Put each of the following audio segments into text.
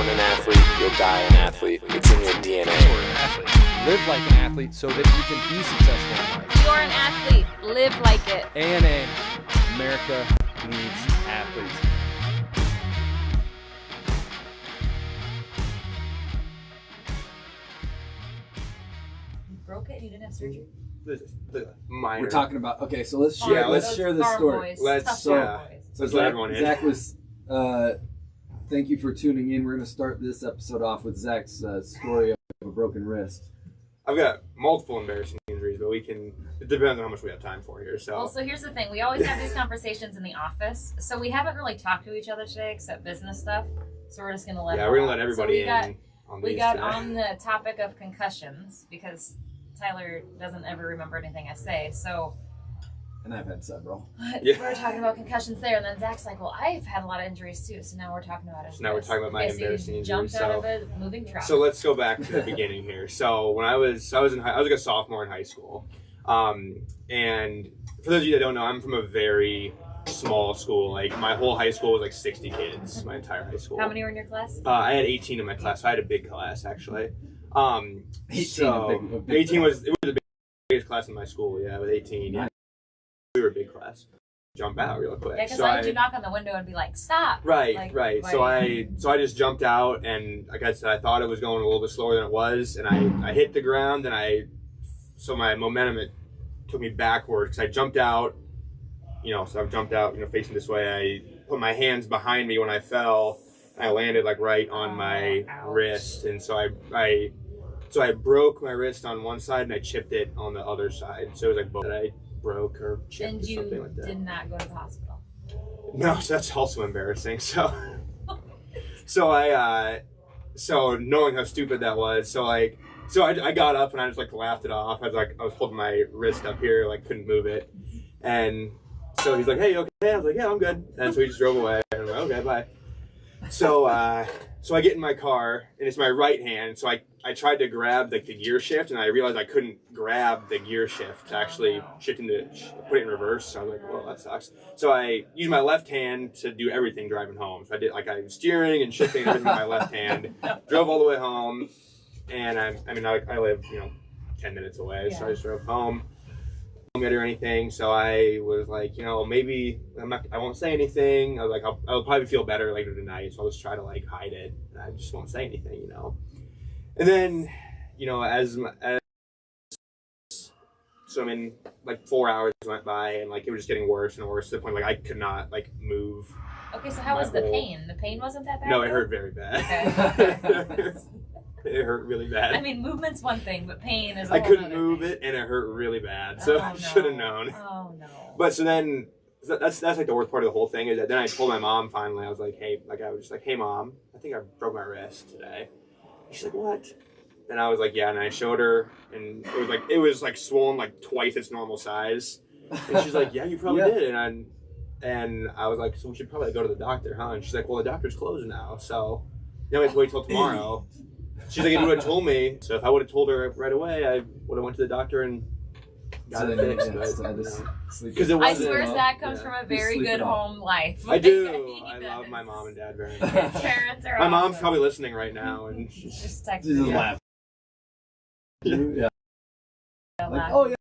born an athlete, you'll die an athlete. It's in your DNA. You're an athlete. Live like an athlete so that you can be successful in life. You're an athlete. Live like it. ANA, America needs athletes. You broke it? You didn't have surgery? The minor. We're talking about, okay, so let's Farm share, boys, let's share this farm story. boys, Let's- tough yeah. farm boys. So Let's let Zach, everyone in. Zach was, thank you for tuning in. We're going to start this episode off with Zach's story of a broken wrist. I've got multiple embarrassing injuries, but it depends on how much we have time for here. So, Well, so here's the thing. We always have these conversations in the office. So we haven't really talked to each other today except business stuff. So we're just going to let yeah, it we're going out. to let everybody So in on We these got today. on the topic of concussions because Tyler doesn't ever remember anything I say. So And I've had several. Yeah. we're talking about concussions there. And then Zach's like, well, I've had a lot of injuries too. So now we're talking about it. So now we're talking about my embarrassing injuries. Jumped out of a moving truck. So let's go back to the beginning here. So when I was like a sophomore in high school, and for those of you that don't know, I'm from a very small school. Like my whole high school was like 60 kids. My entire high school. How many were in your class? I had 18 in my class. So I had a big class actually. 18, So a big 18 class. was the biggest class in my school. Yeah, with 18. Yeah. Nice. We were a big class. Jump out real quick. Yeah, because So I had you knock on the window and be like, stop. Right, Like, right. why- So I just jumped out, and like I said, I thought it was going a little bit slower than it was, and I hit the ground, and so my momentum, it took me backwards because I jumped out, so I jumped out, facing this way. I put my hands behind me when I fell, and I landed like right on my ouch. wrist, and so I broke my wrist on one side, and I chipped it on the other side. So it was like both that I broke or chipped And or you something like that. did not go to the hospital. No, so that's also embarrassing. So knowing how stupid that was, so I got up and I just like laughed it off. I was holding my wrist up here, like couldn't move it, and so he's like, "Hey, you okay?" I was like, "Yeah, I'm good." And so he just drove away, and I'm like, "Okay, bye." So I get in my car, and it's my right hand. So I tried to grab like the gear shift, and I realized I couldn't grab the gear shift to actually put it in reverse. So I was like, "Well, that sucks." So I used my left hand to do everything driving home. So I did I was steering and shifting and everything with my left hand. Drove all the way home, and I live 10 minutes away, so I just drove home. Or anything, so I was like, maybe I won't say anything. I was like, I'll probably feel better later tonight, so I'll just try to like hide it. And I just won't say anything, And then, like 4 hours went by, and like it was just getting worse and worse to the point like I could not like move. Okay, so how was the pain? The pain wasn't that bad? No, it though? hurt very bad. Okay. It hurt really bad. I mean, movement's one thing, but pain is a I whole couldn't other move thing. it, and it hurt really bad. So I should have known. Oh, no. But so then that's like the worst part of the whole thing is that then I told my mom finally. I was like, hey, Mom, I think I broke my wrist today. And she's like, what? And I was like, yeah. And I showed her, and it was like swollen like twice its normal size. And she's like, yeah, you probably Yeah. did. And I was like, so we should probably go to the doctor, huh? And she's like, well, the doctor's closed now, so you have to wait till tomorrow. She's like, if you would have told me. So if I would have told her right away, I would have went to the doctor and got it fixed. Because it I wasn't. swear Zach comes from a very sleep good it off. home life. I do. He I does. love my mom and dad very His much. parents are My mom's awesome. probably listening right now, and she's Just text Just me. laugh. Yeah. out Like, loud. oh yeah.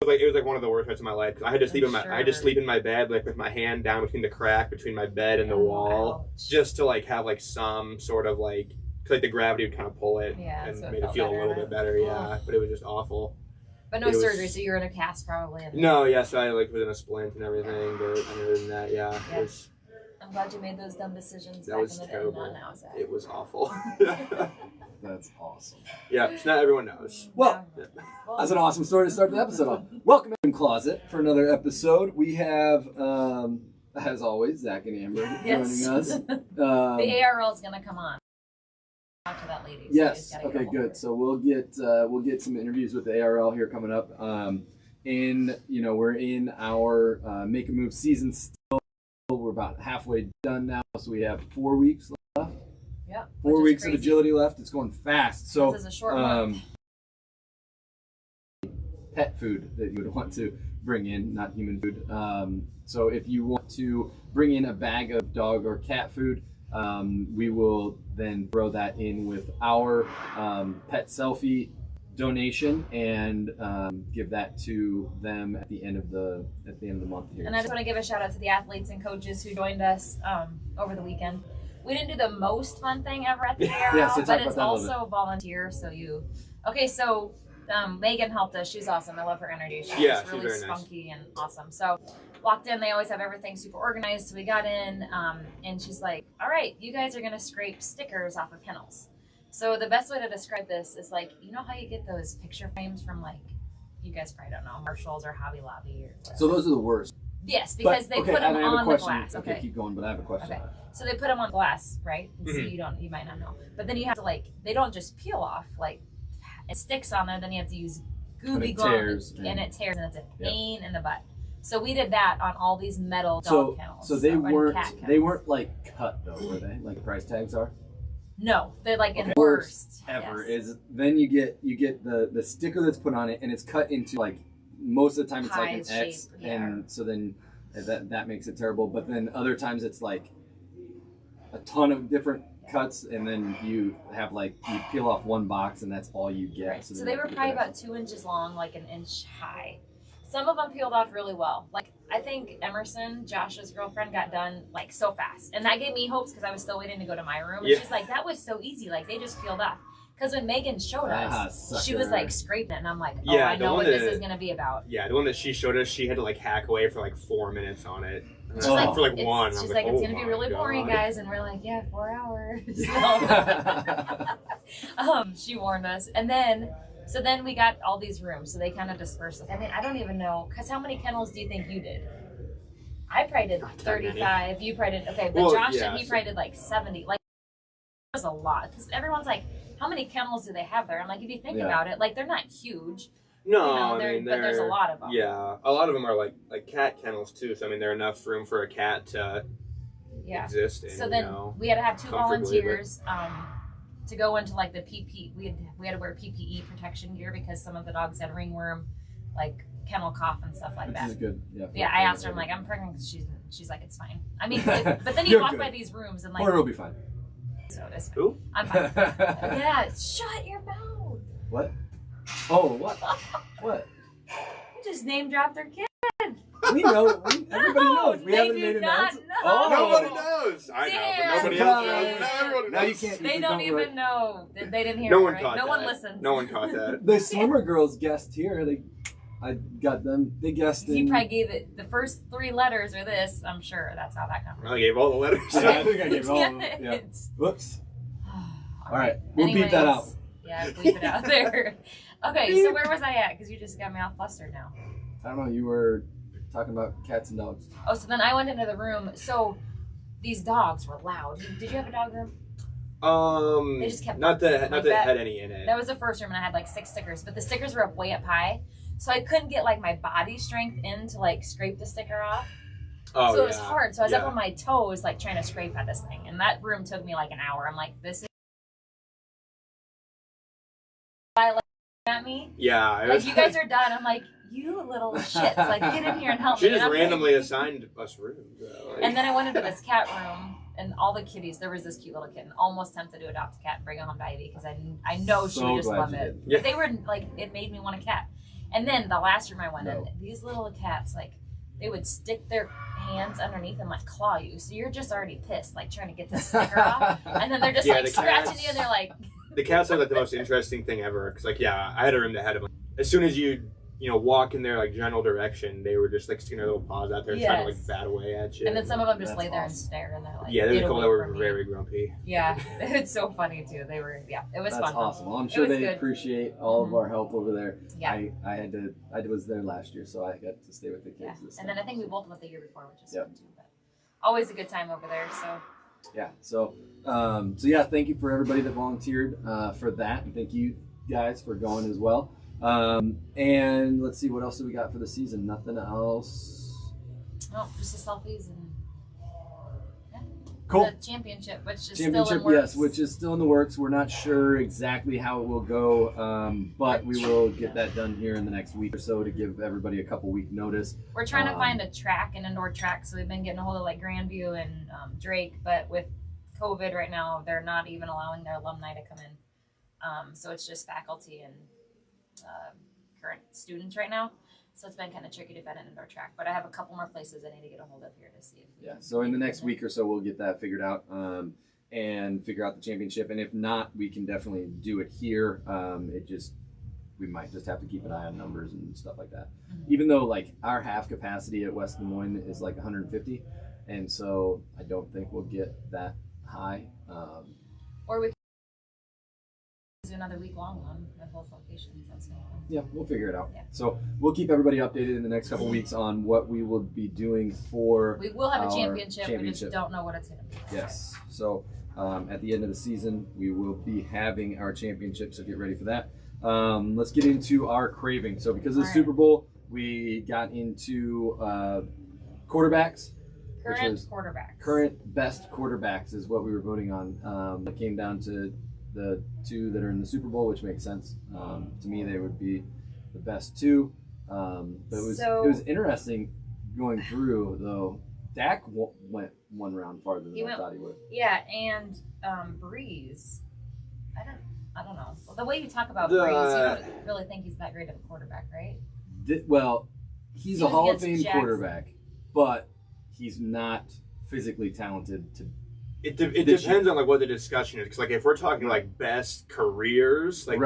it was like one of the worst nights of my life. 'Cause I had to sleep I'm I had to sure. sleep in my bed like with my hand down between the crack between my bed and the Oh, wall, ouch. just to like have like some sort of like, 'cause, like the gravity would kind of pull it Yeah, and so it made it felt feel a better, little huh? bit better. Yeah, Ugh. but it was just awful. But no it was- surgery, so you're in a cast probably. And No, yeah, so I like was in a splint and everything, but other than that, yeah, Yeah. it I'm glad you made those dumb decisions That back was in the terrible. day, not now, Zach. was awful. That's awesome. Yeah, so not everyone knows. Well, Yeah. that's an awesome story to start the episode off. Welcome in Closet for another episode. We have, as always, Zach and Amber Yes. joining us. The ARL is going to come on. Talk to that lady. So you Yes. just gotta Okay. get a hold of Good. her. So we'll get some interviews with the ARL here coming up. We're in our Make a Move season still. We're about halfway done now, so we have 4 weeks left. Yeah. 4 which is weeks of crazy. agility left. It's going fast. So This is a short month. pet food that you would want to bring in, not human food. So if you want to bring in a bag of dog or cat food, we will then throw that in with our pet selfie donation and give that to them at the end of the month here. And I just want to give a shout out to the athletes and coaches who joined us over the weekend. We didn't do the most fun thing ever at the ARL, Yeah, so talk but about it's that a little also volunteer. So Megan helped us. She's awesome. I love her energy. She's Yeah, just really she's very nice. spunky and awesome. So walked in, they always have everything super organized. So we got in, and she's like, "All right, you guys are gonna scrape stickers off of kennels." So the best way to describe this is like, you know how you get those picture frames from like, you guys probably don't know, Marshalls or Hobby Lobby or whatever. So those are the worst. Yes, because they put them and I have a on the question. glass. Okay, keep going, but I have a question. Okay. So they put them on glass, right? And so you might not know. But then you have to they don't just peel off, it sticks on there, then you have to use gooby glue and it tears and it's a pain in the butt. So we did that on all these metal dog kennels. So they and weren't cat kennels. they weren't like cut though, were they? Like price tags are? No, they're like Okay. worst Ever yes. is then you get the sticker that's put on it and it's cut into like most of the time it's like an Pie X shape, yeah. and so then that makes it terrible. But then other times it's like a ton of different cuts and then you have you peel off one box and that's all you get. Right. So, So then they you were have to probably get about 2 inches long, like an inch high. Some of them peeled off really well. Like I think Emerson, Josh's girlfriend, got done like so fast, and that gave me hopes because I was still waiting to go to my room. And Yeah. she's like, "That was so easy. Like they just peeled off." Because when Megan showed us, she was sucker. like scraping it, and I'm like, "Oh, Yeah, I the know one what this that- is gonna be about." Yeah, the one that she showed us, she had to like hack away for like 4 minutes on it. She's Oh. like, For like it's, one. She's I'm like, it's oh gonna be my really boring, God. guys, and we're like, yeah, 4 hours. She warned us, and then we got all these rooms, so they kind of dispersed us. I mean, I don't even know, cause how many kennels do you think you did? I probably did Not that many. 35. You probably did okay, but Well, Josh yeah, and he so- probably did like 70. Like it was a lot, cause everyone's like, how many kennels do they have there? I'm like, if you think Yeah. about it, like they're not huge. No, You know, I mean, but there's a lot of them. Yeah, a lot of them are like cat kennels too. So I mean, they're enough room for a cat to exist in. So then you know, we had to have 2 comfortably, volunteers to go into like the PP. We had to wear PPE protection gear because some of the dogs had ringworm, like kennel cough and stuff like Which that. is good. Yeah. Yeah, I asked her, I'm like, I'm pregnant because she's like, it's fine. I mean, but then you You're walk good. by these rooms and Or it'll like, be fine. so it's fine. Who? I'm fine. Yeah, shut your mouth. What? Oh, what? What? You just name dropped their kid. We know. Everybody knows. We they haven't do made an not announcement. know. Oh. Nobody knows. I know, Damn. but nobody Surprise. else knows. No, everyone Now you knows. can't. They don't even know. They didn't hear No it, one right? caught No that. one listens. No one caught that. The swimmer girls guessed here. I got them. They guessed He in. probably gave it the first 3 letters or this. I'm sure that's how that conversation. I gave all the letters. Yeah, I think I gave all of them. Damn Yeah. it. Whoops. All All right, we'll beep that out. Yeah, bleep it out there. Okay, so where was I at? Because you just got me all flustered now. I don't know. You were talking about cats and dogs. Oh, so then I went into the room. So these dogs were loud. Did you have a dog room? They just kept not that like it that. had any in it. That was the first room, and I had like 6 stickers, but the stickers were up way up high, so I couldn't get like my body strength in to like scrape the sticker off. Oh, So it was yeah. hard. So I was Yeah. up on my toes, like trying to scrape at this thing, and that room took me like an hour. I'm like, this is at me. Yeah, it Like was you guys are done. I'm like, you little shits, like get in here and help She me. And just I'm like- randomly assigned us rooms. Like, And then I went into this cat room, and all the kitties. There was this cute little kitten. Almost tempted to adopt a cat and bring it home to Ivy because I know she So would just glad love you it. did. Yeah. They were like, it made me want a cat. And then the last room I went No. in, these little cats, like, they would stick their hands underneath and like claw you. So you're just already pissed, like trying to get this sticker off. And then they're just Yeah, like the scratching cats- you, and they're like, the cats are like the most interesting thing ever. Cause like, yeah, I had a room that had them. As soon as you walk in their like general direction, they were just like sticking their little paws out there, trying to like Yes. bat away at you. and then some of them just That's lay there and awesome. stare, and they're like, yeah, there was "Get a couple away that were from me." very grumpy. Yeah, it's so funny too. They were, yeah, it was That's fun. awesome. Well, I'm It sure was they good. appreciate all of our help over there. Yeah. I was there last year, so I got to stay with the kids Yeah. this And time. then I think we both went the year before, which is Yep. fun too. But always a good time over there. So Yeah. So yeah, thank you for everybody that volunteered for that, and thank you guys for going as well. And let's see, what else do we got for the season? Nothing else. just the selfies and Cool. the championship, which is still Championship, in works. yes, which is still in the works. We're not sure exactly how it will go, but we will get that done here in the next week or so to give everybody a couple week notice. We're trying to find a track, an indoor track, so we've been getting a hold of like Grandview and Drake, but with COVID right now, they're not even allowing their alumni to come in. So it's just faculty and current students right now. So it's been kind of tricky to find an indoor track, but I have a couple more places I need to get a hold of here to see if we can So in the next it. week or so, we'll get that figured out and figure out the championship. And if not, we can definitely do it here. We might just have to keep an eye on numbers and stuff like that. Mm-hmm. Even though like our half capacity at West Des Moines is like 150, and so I don't think we'll get that high. Or we can do another week-long one at both locations. That's kind of fun. Yeah, we'll figure it out. Yeah. So we'll keep everybody updated in the next couple weeks on what we will be doing for. We will have a our championship. We just don't know what it's going to be. Yes. So at the end of the season, we will be having our championship. So get ready for that. Let's get into our craving. So because of the All right. Super Bowl, we got into quarterbacks. Current best quarterbacks is what we were voting on. It came down to the two that are in the Super Bowl, which makes sense. To me, they would be the best two. But it was interesting going through though. Dak went one round farther than I thought he would. Yeah, and Breeze. I don't know. Well, the way you talk about Breeze, you don't really think he's that great of a quarterback, right? He's He a was Hall of against Fame Jackson. quarterback, but he's not physically talented to. It depends on like what the discussion is, because like if we're talking like best careers, like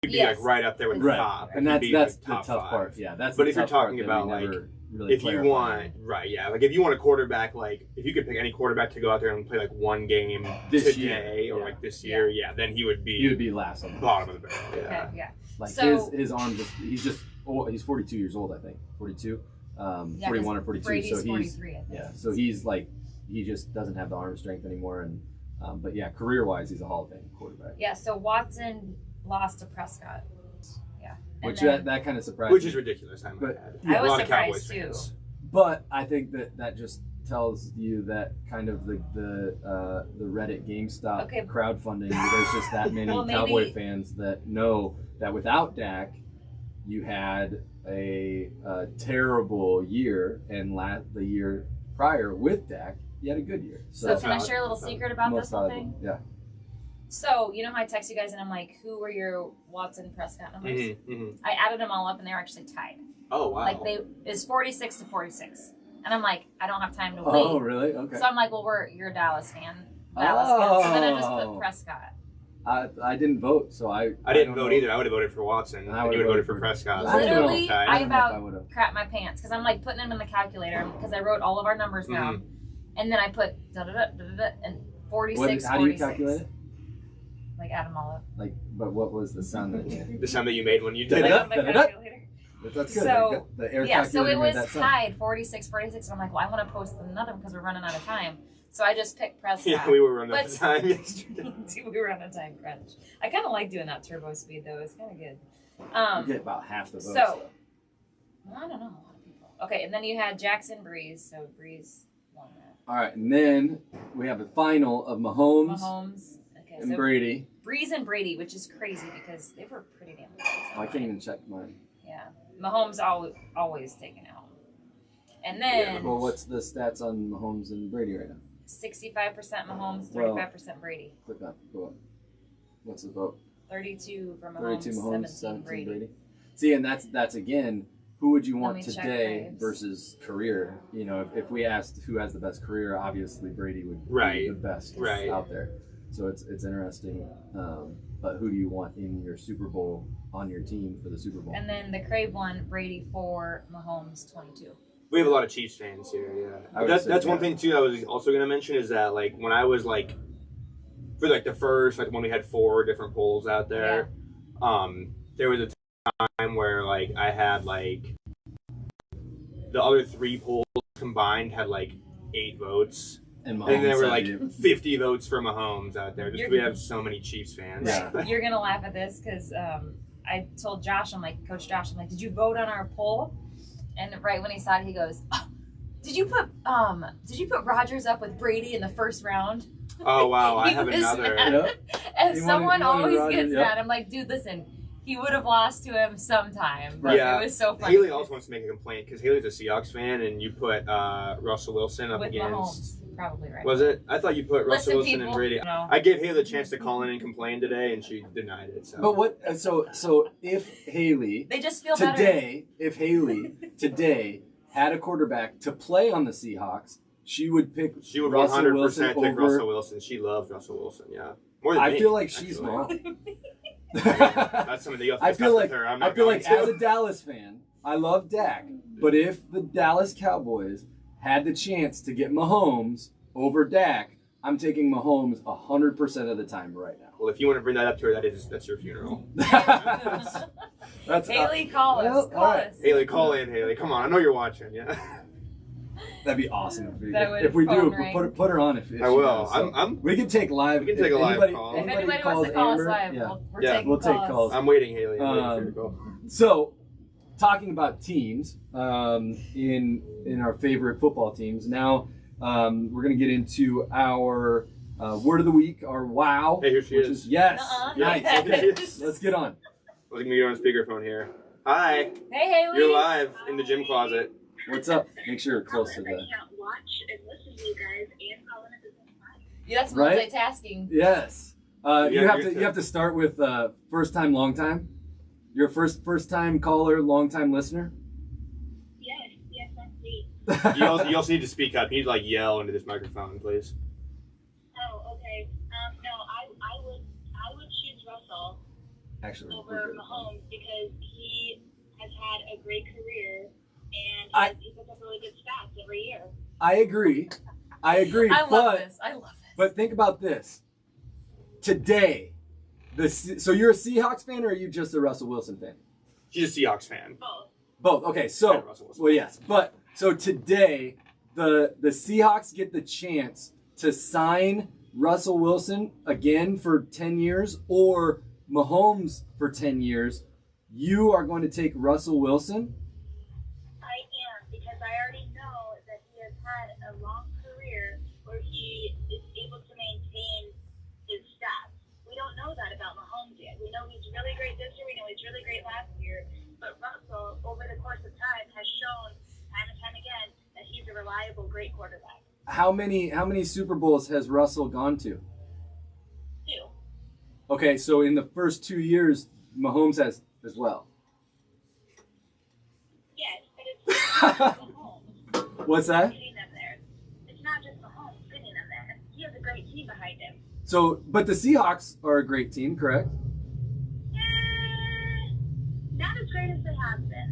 he'd be like right up there with the top, and He'd be that's like the top tough five. part. Yeah, that's. But the if you're tough part talking that about we like never really if you clarified. want like if you want a quarterback, like if you could pick any quarterback to go out there and play like one game This today year, or like this year, then he would be last on the bottom of the barrel. Okay, yeah. Like So- his arm he's 42 years old, I think. 42, Yeah, 41 or 42. Brady's so he's 43, I think. so he's like he just doesn't have the arm strength anymore. And but yeah, career wise, he's a Hall of Fame quarterback. Yeah, so Watson lost to Prescott. Yeah. And Which then- that kind of surprised Which me. is ridiculous. I might But- add. I A was lot of surprised, Cowboys too. fans. But I think that just tells you that kind of the Reddit GameStop Okay. crowdfunding. There's just that many Well, maybe- Cowboy fans that know that without Dak, you had a terrible year, and the year prior with Dak, you had a good year. So can I share a little secret about this most whole valuable. thing? Yeah. So, you know how I text you guys and I'm like, who were your Watson Prescott numbers? I added them all up and they were actually tied. Oh wow! Like it's 46 to 46. And I'm like, I don't have time to wait. Oh, really? Okay. So I'm like, well, you're a Dallas fan. Dallas fan. So then I just Oh. put Prescott. I didn't vote, so I didn't don't vote know. either. I would have voted for Watson. I And would've you would have voted voted for for- Prescott. I don't know. Literally, Tied. I don't know if I about would've. crap my pants because I'm like putting them in the calculator because I wrote all of our numbers down. And then I put da-da-da, and 46, How do you 46. calculate it? Like add them all up. But what was the sound that you The sound that you made when you did Like it. on my calculator. That's good. So, the air Yeah, so it calculator made was that sound. tied 46, 46. And I'm like, well, I want to post another one because we're running out of time. So I just picked Prescott. Yeah, we were running out of But- time yesterday. we were on a time crunch. I kind of like doing that turbo speed though. It's kind of good. You get about half the votes. So, I don't know. A lot of people. Okay, and then you had Jackson Breeze. So Breeze won that. All right, and then we have the final of Mahomes, Mahomes. Okay, and so Brady. Breeze and Brady, which is crazy because they were pretty damn close. Oh, I can't even check mine. Yeah, Mahomes always taking it home. And then Well, what's the stats on Mahomes and Brady right now? 65% Mahomes, Well- 35% Brady. Click on. Go up. What's the vote? 32 for Mahomes, 32 Mahomes, 17 Brady. Brady. See, and that's again, who would you want me check today Braves. versus career? You know, if we asked who has the best career, obviously Brady would be Right. the best Right. out there. So it's interesting. But who do you want in your Super Bowl on your team for the Super Bowl? And then the Krave one, Brady 4, Mahomes 22. We have a lot of Chiefs fans here, I would say, That's one yeah. thing too I was also gonna mention is that like when I was like for like the first like when we had 4 different polls out there, there was a time where like I had like the other 3 polls combined had like 8 votes. And And there were said like you- 50 votes for Mahomes out there. Just You're- we have so many Chiefs fans. Yeah. You're going to laugh at this because I told Josh, I'm like, Coach Josh, I'm like, did you vote on our poll? And right when he saw it, he goes, oh, Did you put Rodgers up with Brady in the first round? Oh wow, I He have was another. mad. Yep. And He someone wanted always Rodgers, gets yep. mad. I'm like, dude, listen, he would have lost to him sometime. But Yeah. it was so funny. Haley also wants to make a complaint because Haley's a Seahawks fan, and you put Russell Wilson up with against. Mahomes, probably right. Was it? I thought you put Russell Listen, Wilson people, and Brady. no. I gave Haley a chance to call in and complain today, and she denied it. So. But what? So if Haley They just feel better. today had a quarterback to play on the Seahawks, she would pick. She would Russell 100% Wilson pick over. Russell Wilson. She loves Russell Wilson. Yeah, more than I me, feel like she's actually. wrong. That's something that you have to I discuss feel with like her. I'm I not feel going like to. as a Dallas fan, I love Dak, but if the Dallas Cowboys had the chance to get Mahomes over Dak, I'm taking Mahomes 100% of the time right now. Well, if you want to bring that up to her, that's your funeral. That's Haley, call us. well, Call all right. us. Haley, call in, Haley. Come on, I know you're watching. Yeah, that'd be awesome if we, That would if we phone do. ring. Put her on if I she will. does. So We can take live. We can take a live call. If anybody wants to call us live, yeah. we're Yeah, taking we'll take calls. calls. I'm waiting, Haley. I'm waiting for your call. So, talking about teams, in our favorite football teams. Now, we're gonna get into our word of the week, our wow. Hey, here she which is. Yes, Uh-uh. nice. Yeah. Okay, let's get on. We're gonna get on speakerphone here. Hi, Hey, Haley. you're live in the gym closet. What's up? Make sure you're close to I the. can't watch and listen to you guys and call in at the same time. Yeah, that's Right? multitasking. Yes. Yeah, You have you're to to start with first time, long time. Your first time caller, long time listener. Yes, that's me. You also need to speak up. You need to yell into this microphone, please. Oh, okay. No, I would choose Russell Actually, over Mahomes because he has had a great career and he puts up really good stats every year. I agree. I I love this. I love this. But think about this. Today, so you're a Seahawks fan or are you just a Russell Wilson fan? She's a Seahawks fan. Both. Both. Okay, And so Russell Wilson. well, yes, but so today the Seahawks get the chance to sign Russell Wilson again for 10 years or Mahomes for 10 years. You are going to take Russell Wilson? I am because I already know that he has had a long career where he is able to maintain his stats. We don't know that about Mahomes yet. We know he's really great this year. We know he's really great last year. But Russell, over the course of time, has shown time and time again that he's a reliable, great quarterback. How many Super Bowls has Russell gone to? 2. Okay, so in the first 2 years, Mahomes has as well. Yes, but it's not just Mahomes What's that? getting them there. It's not just Mahomes getting them there. He has a great team behind him. So, but the Seahawks are a great team, correct? Not as great as they have been.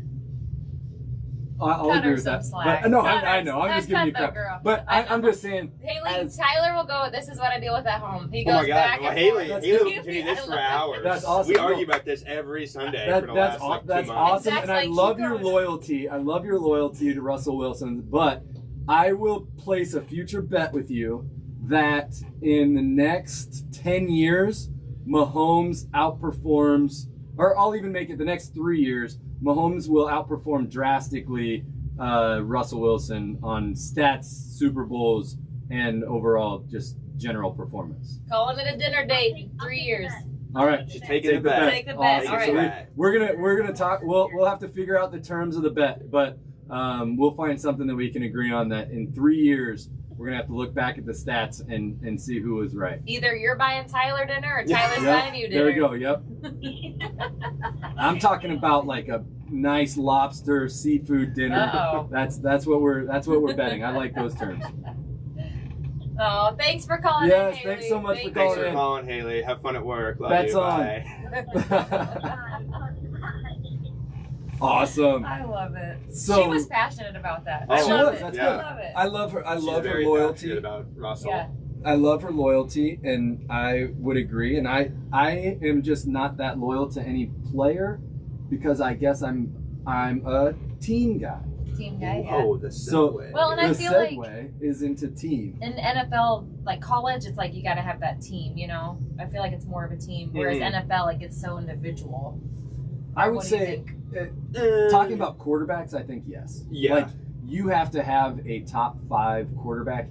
I'll Cut agree her with some that. slack. But, no, Cut I her- know. I'm just cut giving you the crap. girl. But I'm just saying. Haley, as- Tyler will go. This is what I deal with at home. He Oh goes my back God! Well, and Haley forth. will Excuse continue me, this I for love it. hours. That's awesome. We argue No. about this every Sunday for the That's last that's 2 months. awesome, Zach's and I like, love keep your going. loyalty. I love your loyalty to Russell Wilson. But I will place a future bet with you that in the next 10 years, Mahomes outperforms, or I'll even make it the next 3 years. Mahomes will outperform drastically Russell Wilson on stats, Super Bowls, and overall just general performance. Calling it a dinner date in 3 years. All right. She's taking the bet. Take the bet. Awesome. All So right. we're gonna talk. We'll have to figure out the terms of the bet, but we'll find something that we can agree on. That in 3 years we're gonna have to look back at the stats and see who was right. Either you're buying Tyler dinner or Tyler's Yep, buying you dinner. there we go. Yep. I'm talking about like a nice lobster seafood dinner. Uh-oh. That's what we're betting. I like those terms. Oh, thanks for calling Yes, in, Haley. thanks so much for Thank Thanks you. for in. calling, Haley. Have fun at work. Love Bets you. on. Bye. Awesome. I love it. So- she was passionate about that. Oh, I she love was, it. that's I good. love it. I love her. I She's love her very loyalty. passionate about Russell. Yeah. I love her loyalty, and I would agree. And I am just not that loyal to any player because I guess I'm a team guy. Team guy. Yeah. Oh, the So- segue. Well, and I the feel segue like- is into team. In NFL, like college, it's like you got to have that team. You know, I feel like it's more of a team. Whereas Mhm. NFL, like it's so individual. I would What do you say, think? talking about quarterbacks, I think yes. Yeah. Like you have to have a top 5 quarterback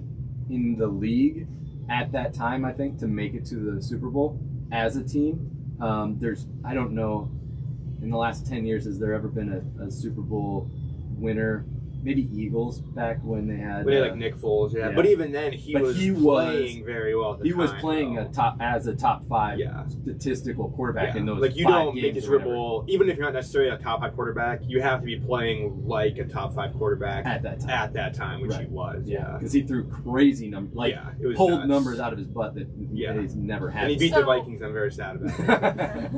in the league at that time, I think, to make it to the Super Bowl as a team. I don't know, in the last 10 years, has there ever been a Super Bowl winner? Maybe Eagles back when they had like Nick Foles, yeah. But even then, he was playing very well. At the he time, was playing as a top 5 statistical quarterback in those. Like you 5 don't make a games Super Bowl, even if you're not necessarily a top 5 quarterback. You have to be playing like a top 5 quarterback at that time, which he was. Yeah, because he threw crazy numbers, it was pulled nuts. numbers out of his butt that he's never had. And he beat the Vikings. I'm very sad about it.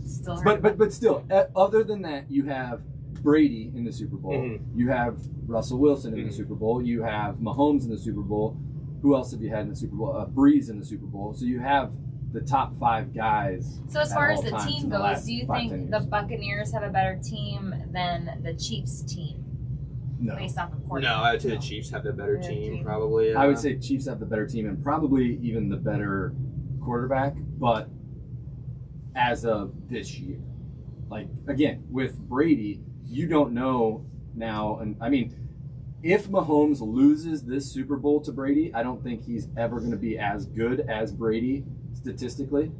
Still but still, other than that, you have Brady in the Super Bowl. Mm-hmm. You have Russell Wilson in the Super Bowl. You have Mahomes in the Super Bowl. Who else have you had in the Super Bowl? Breeze in the Super Bowl. So you have the top 5 guys. So as far as the team goes, do you think the Buccaneers have a better team than the Chiefs team? No. Based off of quarterback? No, I would say the Chiefs have the better team, probably. I would say Chiefs have the better team and probably even the better quarterback, but as of this year. Like, again, with Brady, you don't know now, and I mean, if Mahomes loses this Super Bowl to Brady, I don't think he's ever going to be as good as Brady statistically,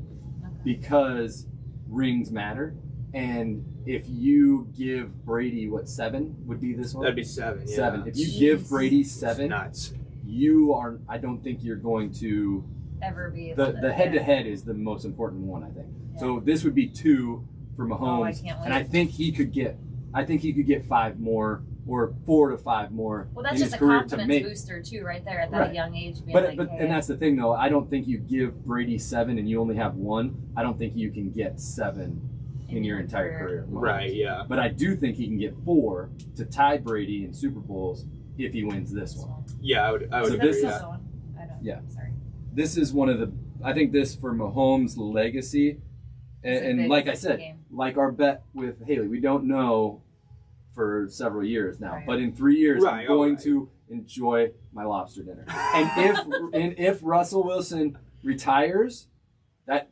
because rings matter. And if you give Brady, 7 would be this one? That'd be 7, yeah. 7. If you give Brady 7, nuts. I don't think you're going to ever be able to. The head-to-head is the most important one, I think. Yeah. So this would be 2 for Mahomes. I can't wait. And I think he could get 5 more, or 4 to 5 more. Well, that's in just his a career confidence booster too, right there at that young age. Being But and that's the thing, though. I don't think you give Brady 7 and you only have 1. I don't think you can get 7 in your entire career. Right, yeah. But I do think he can get 4 to tie Brady in Super Bowls if he wins this one. Yeah, I would So agree. this one? I don't. Yeah. Sorry. This is one of the. I think this for Mahomes' legacy, and like I said, like our bet with Haley, we don't know for several years now, Right. but in 3 years, I'm going to enjoy my lobster dinner. And if Russell Wilson retires, that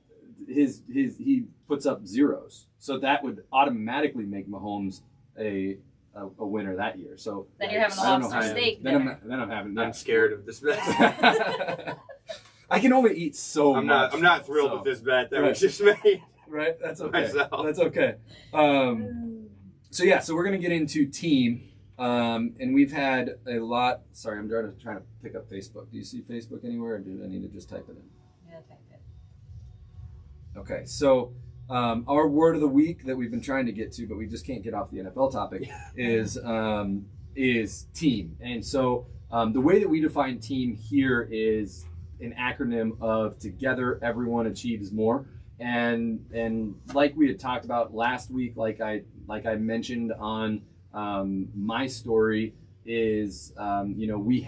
he puts up zeros, so that would automatically make Mahomes a winner that year. So then you're having a lobster steak. Then I'm having. I'm scared of this bet. I can only eat so much. I'm not thrilled with this bet that was just made. Right, that's okay. Myself. That's okay. So we're gonna get into team, and we've had a lot. Sorry, I'm trying to pick up Facebook. Do you see Facebook anywhere, or do I need to just type it in? Yeah, type it. Okay, so our word of the week that we've been trying to get to, but we just can't get off the NFL topic, is team. And so the way that we define team here is an acronym of together everyone achieves more. And like we had talked about last week, like I mentioned on my story, is we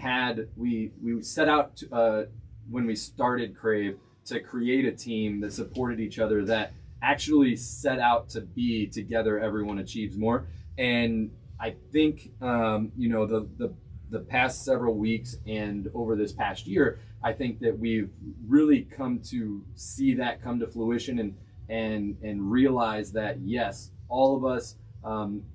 set out to, when we started Krave, to create a team that supported each other, that actually set out to be together everyone achieves more. And I think the past several weeks and over this past year, I think that we've really come to see that come to fruition and realize that, yes, all of us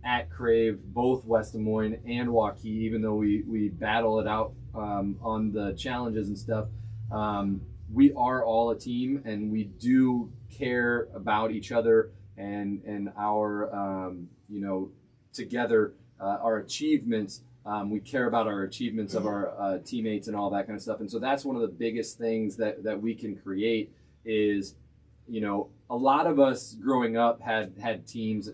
at Krave, both West Des Moines and Waukee, even though we battle it out on the challenges and stuff, we are all a team, and we do care about each other and our together our achievements. We care about our achievements of our teammates and all that kind of stuff. And so that's one of the biggest things that we can create is, a lot of us growing up had teams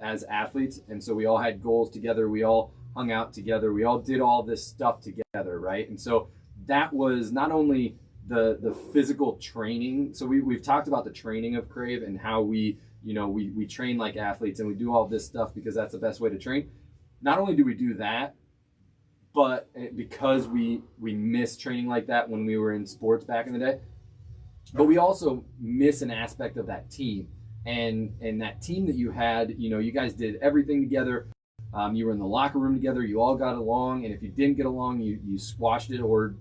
as athletes. And so we all had goals together. We all hung out together. We all did all this stuff together, right? And so that was not only the physical training. So we've talked about the training of Krave and how we train like athletes, and we do all this stuff because that's the best way to train. Not only do we do that, but because we miss training like that when we were in sports back in the day, but we also miss an aspect of that team. And that team that you had, you guys did everything together. You were in the locker room together. You all got along. And if you didn't get along, you squashed it. Or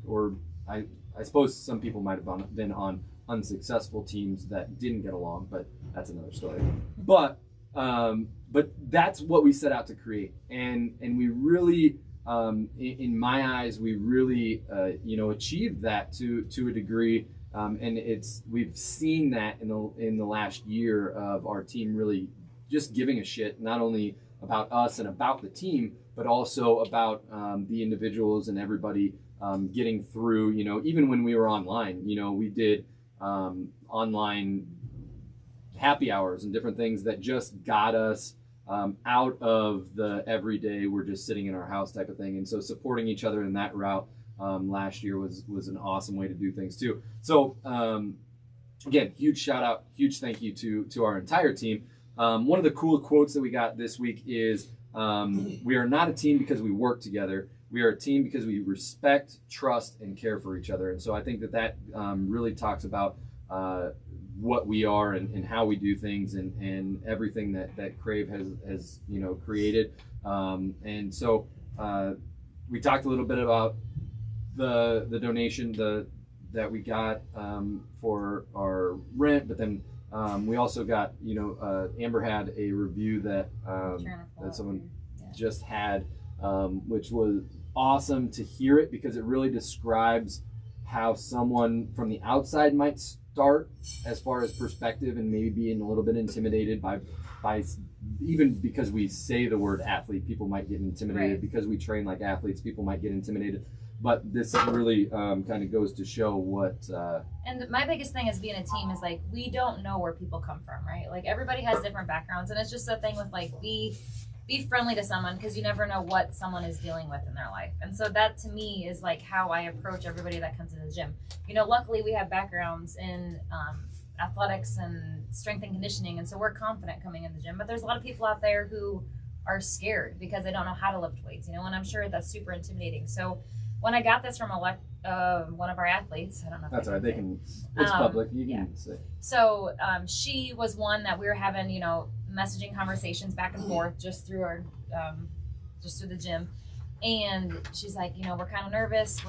I suppose some people might have been on unsuccessful teams that didn't get along, but that's another story. But that's what we set out to create. And we really in my eyes, we really, achieved that to a degree. And we've seen that in the last year of our team really just giving a shit, not only about us and about the team, but also about the individuals and everybody getting through, even when we were online, we did online happy hours and different things that just got us out of the everyday we're just sitting in our house type of thing. And so supporting each other in that route last year was an awesome way to do things too. So again, huge shout out, huge thank you to our entire team. One of the cool quotes that we got this week is, we are not a team because we work together. We are a team because we respect, trust, and care for each other. And so I think that really talks about what we are and how we do things and everything that Krave has created. And so we talked a little bit about the donation that we got for our rent, but then we also got, Amber had a review that someone just had, which was awesome to hear it because it really describes how someone from the outside might start as far as perspective and maybe being a little bit intimidated by even because we say the word athlete, people might get intimidated. Right. Because we train like athletes, people might get intimidated. But this really kind of goes to show what. And my biggest thing as being a team is like we don't know where people come from, right? Like everybody has different backgrounds, and it's just a thing with like be friendly to someone because you never know what someone is dealing with in their life. And so that to me is like how I approach everybody that comes into the gym. Luckily we have backgrounds in athletics and strength and conditioning, and so we're confident coming in the gym. But there's a lot of people out there who are scared because they don't know how to lift weights, and I'm sure that's super intimidating. So when I got this from one of our athletes, I don't know. That's all right. They can. It's public. You can say. So she was one that we were having, messaging conversations back and forth just through our, just through the gym, and she's like, we're kind of nervous.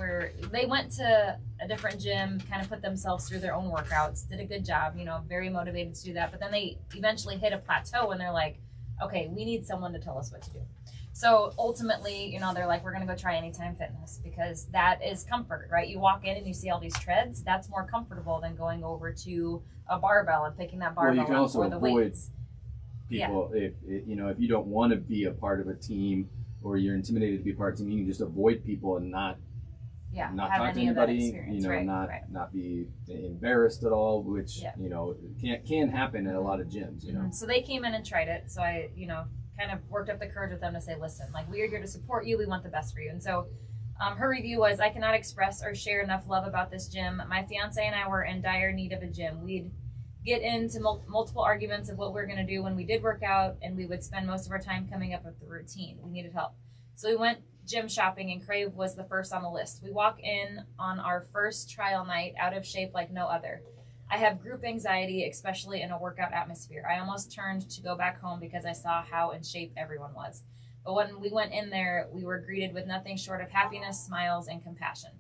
They went to a different gym, kind of put themselves through their own workouts, did a good job, very motivated to do that. But then they eventually hit a plateau, and they're like, okay, we need someone to tell us what to do. So ultimately, they're like, we're going to go try Anytime Fitness because that is comfort, right? You walk in and you see all these treads. That's more comfortable than going over to a barbell and picking that barbell up for the weights. People, if you don't want to be a part of a team or you're intimidated to be a part of a team, you can just avoid people and not talk to anybody, not be embarrassed at all, which can happen at a lot of gyms. Mm-hmm. So they came in and tried it. So I kind of worked up the courage with them to say, listen, like we are here to support you. We want the best for you. And so her review was, I cannot express or share enough love about this gym. My fiance and I were in dire need of a gym. We'd get into multiple arguments of what we were going to do when we did work out, and we would spend most of our time coming up with the routine. We needed help. So we went gym shopping, and Krave was the first on the list. We walk in on our first trial night, out of shape like no other. I have group anxiety, especially in a workout atmosphere. I almost turned to go back home because I saw how in shape everyone was. But when we went in there, we were greeted with nothing short of happiness, smiles, and compassion.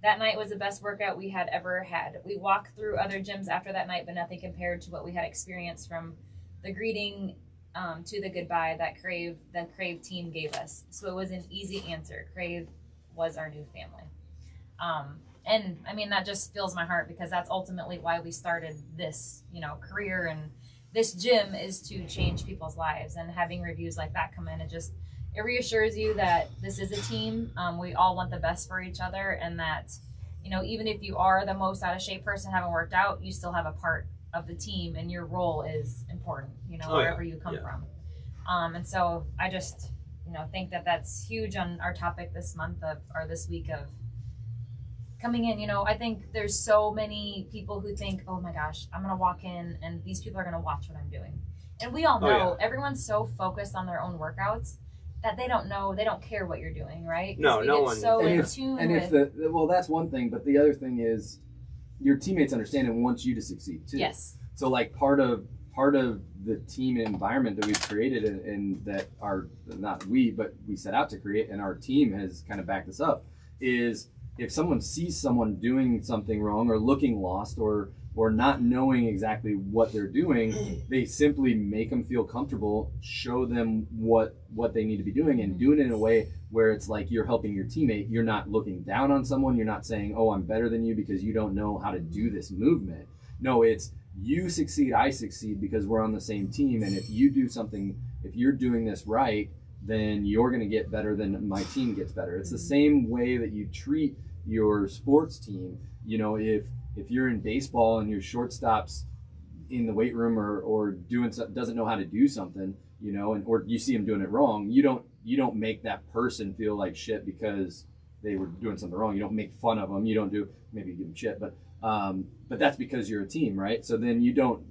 That night was the best workout we had ever had. We walked through other gyms after that night, but nothing compared to what we had experienced from the greeting to the goodbye that Krave team gave us. So it was an easy answer. Krave was our new family. And I mean, that just fills my heart because that's ultimately why we started this, career, and this gym is to change people's lives. And having reviews like that come in, it reassures you that this is a team. We all want the best for each other, and that, even if you are the most out of shape person, haven't worked out, you still have a part of the team, and your role is important, wherever you come from. And so I just, think that that's huge on our topic this month or this week of coming in. I think there's so many people who think, oh my gosh, I'm going to walk in and these people are going to watch what I'm doing. And we all know everyone's so focused on their own workouts that they don't care what you're doing, right? No one. So in tune with. That's one thing, but the other thing is your teammates understand and want you to succeed too. Yes. So like part of the team environment that we've created and that are not we, but we set out to create, and our team has kind of backed us up, is if someone sees someone doing something wrong or looking lost or or not knowing exactly what they're doing, they simply make them feel comfortable, show them what they need to be doing, and do it in a way where it's like you're helping your teammate. You're not looking down on someone. You're not saying, oh, I'm better than you because you don't know how to do this movement. No, it's you succeed, I succeed because we're on the same team. And if you do something, if you're doing this right, then you're going to get better, then my team gets better. It's the same way that you treat your sports team. You know, if you're in baseball and your shortstop's in the weight room or doesn't know how to do something, you know, or you see him doing it wrong, you don't make that person feel like shit because they were doing something wrong. You don't make fun of them. You don't do, maybe you give them shit, but that's because you're a team, right? So then you don't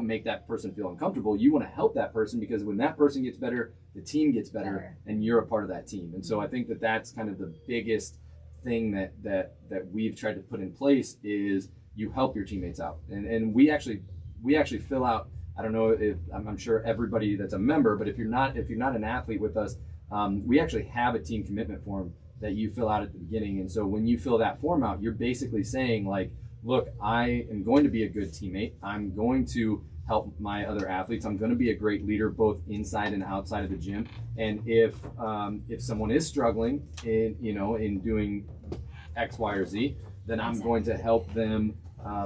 make that person feel uncomfortable. You want to help that person because when that person gets better, the team gets better, and you're a part of that team. And so I think that that's kind of the biggest thing that we've tried to put in place is you help your teammates out. And we actually fill out, I don't know if I'm sure everybody that's a member, but if you're not an athlete with us, we actually have a team commitment form that you fill out at the beginning. And so when you fill that form out, you're basically saying like, look, I am going to be a good teammate. I'm going to help my other athletes. I'm going to be a great leader, both inside and outside of the gym. And if someone is struggling in doing X, Y, or Z, then I'm going to help them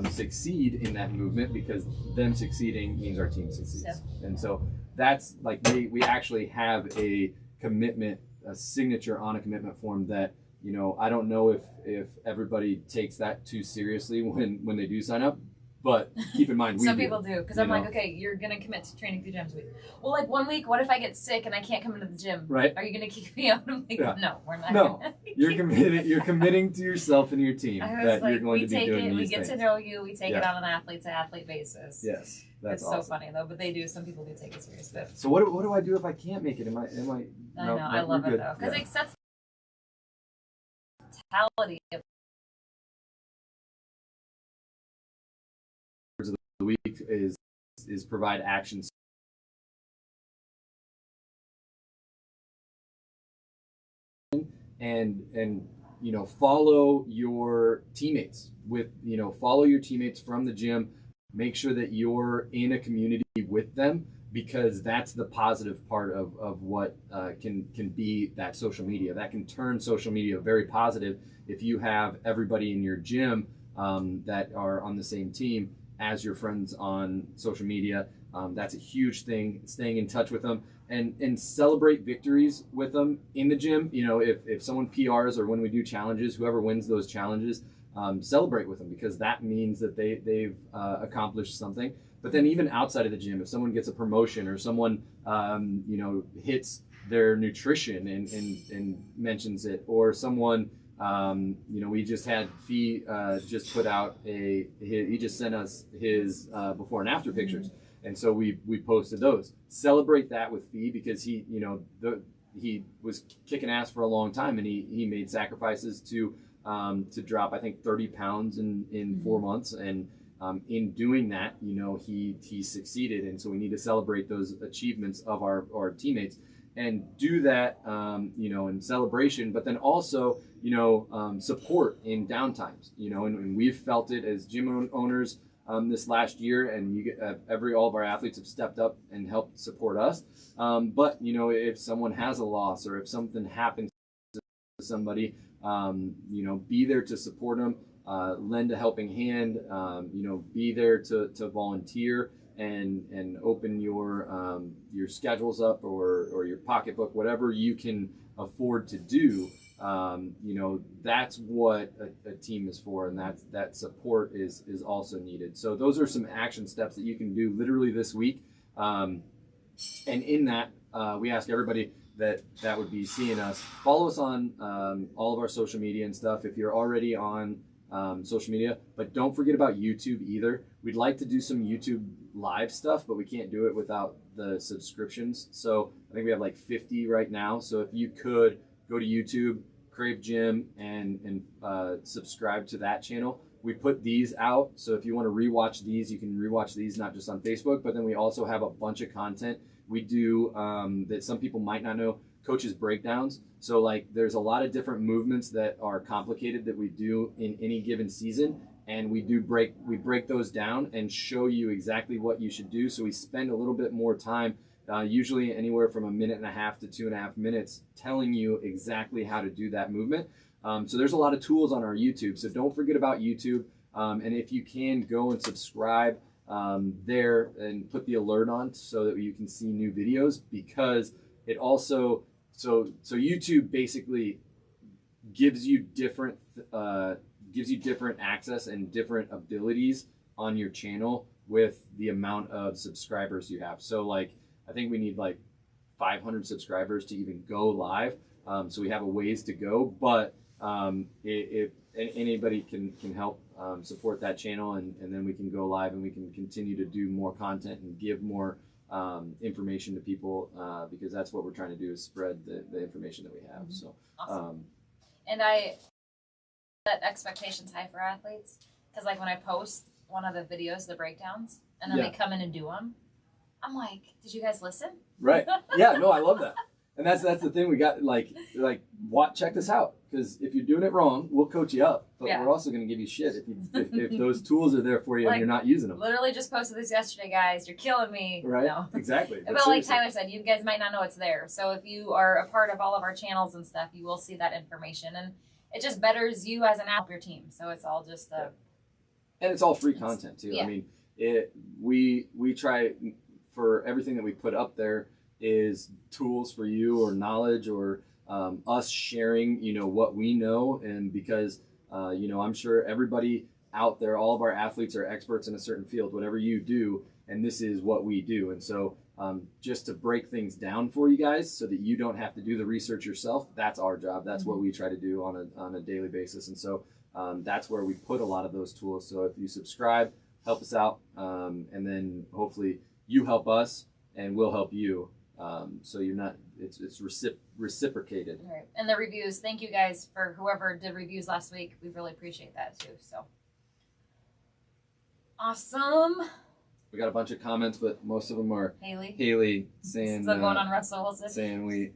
succeed in that movement because them succeeding means our team succeeds. Yep. And so that's like we actually have a commitment, a signature on a commitment form that, you know, I don't know if everybody takes that too seriously when they do sign up, but keep in mind some people do, because I'm like, okay, you're gonna commit to training 3 times a week. Well, like 1 week, what if I get sick and I can't come into the gym? Right? Are you gonna kick me out? I'm like, no, we're not. No, you're committing to yourself and your team that like, you're going to be doing we these get things. to know you. We take it on an athlete-to-athlete basis. Yes, that's it's awesome. so funny though, but they do. Some people do take it seriously. So what do I do if I can't make it? Am I? I know. I love it though, because it sets the mentality of the week is provide actions and you know, follow your teammates follow your teammates from the gym. Make sure that you're in a community with them, because that's the positive part of what can be that social media. That can turn social media very positive if you have everybody in your gym that are on the same team as your friends on social media. That's a huge thing, staying in touch with them and celebrate victories with them in the gym. You know, if someone PRs or when we do challenges, whoever wins those challenges, celebrate with them, because that means that they've accomplished something. But then even outside of the gym, if someone gets a promotion or someone hits their nutrition and mentions it, or someone we just had Fee just put out he just sent us his before and after pictures, and so we posted those. Celebrate that with Fee, because he was kicking ass for a long time, and he made sacrifices to drop, I think, 30 pounds in 4 months, and in doing that, he succeeded. And so we need to celebrate those achievements of our teammates and do that in celebration, but then also support in downtimes, and we've felt it as gym owners this last year, and all of our athletes have stepped up and helped support us, but if someone has a loss or if something happens to somebody, be there to support them, lend a helping hand, be there to volunteer and open your schedules up or your pocketbook, whatever you can afford to do. That's what a team is for, and that support is also needed. So those are some action steps that you can do literally this week. And in that, we ask everybody that would be seeing us, follow us on all of our social media and stuff if you're already on social media, but don't forget about YouTube either. We'd like to do some YouTube live stuff, but we can't do it without the subscriptions. So I think we have like 50 right now. So if you could go to YouTube, Krave Gym, and subscribe to that channel. We put these out, so if you want to rewatch these, you can rewatch these, not just on Facebook, but then we also have a bunch of content we do that some people might not know, coaches breakdowns. So like there's a lot of different movements that are complicated that we do in any given season, and we break those down and show you exactly what you should do. So we spend a little bit more time, usually anywhere from 1.5 minutes to 2.5 minutes, telling you exactly how to do that movement. So there's a lot of tools on our YouTube, so don't forget about YouTube. And if you can, go and subscribe there and put the alert on so that you can see new videos, because it also, so YouTube basically gives you different access and different abilities on your channel with the amount of subscribers you have. So like, I think we need like 500 subscribers to even go live. So we have a ways to go, but if anybody can help support that channel, and then we can go live and we can continue to do more content and give more information to people, because that's what we're trying to do, is spread the information that we have. So Awesome. And I set expectations high for athletes, because like when I post one of the videos, the breakdowns, and then Yeah. they come in and do them, I'm like, did you guys listen? Right. Yeah, no, I love that. And that's the thing, we got like check this out, because if you're doing it wrong, we'll coach you up, but Yeah. we're also going to give you shit if those tools are there for you and Like, you're not using them. Literally just posted this yesterday, guys. You're killing me. Right. No. Exactly. But like seriously. Tyler said, you guys might not know it's there. So if you are a part of all of our channels and stuff, you will see that information, and it just betters you as an athlete, your team. So it's all just And it's all free content too. Yeah. I mean, we try, for everything that we put up there is tools for you, or knowledge, or us sharing, what we know. And because, I'm sure everybody out there, all of our athletes are experts in a certain field, whatever you do, and this is what we do. And so just to break things down for you guys so that you don't have to do the research yourself, that's our job. That's what we try to do on a daily basis. And so that's where we put a lot of those tools. So if you subscribe, help us out, and then hopefully you help us and we'll help you. So you're not, it's reciprocated. right. And the reviews. Thank you guys for whoever did reviews last week. We really appreciate that too. So awesome. We got a bunch of comments, but most of them are Haley saying, still going on Russell Wilson. saying we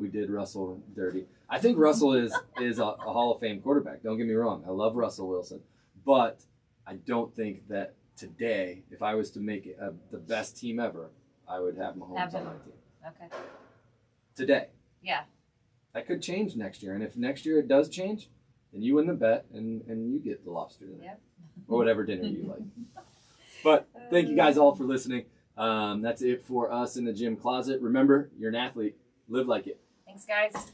did Russell dirty. I think Russell is a Hall of Fame quarterback. Don't get me wrong. I love Russell Wilson, but I don't think that today, if I was to make it the best team ever, I would have Mahomes on my team. Okay. Today. Yeah. That could change next year, and if next year it does change, then you win the bet and you get the lobster dinner. Yep. Or whatever dinner you like. But thank you guys all for listening. That's it for us in the gym closet. Remember, you're an athlete. Live like it. Thanks, guys.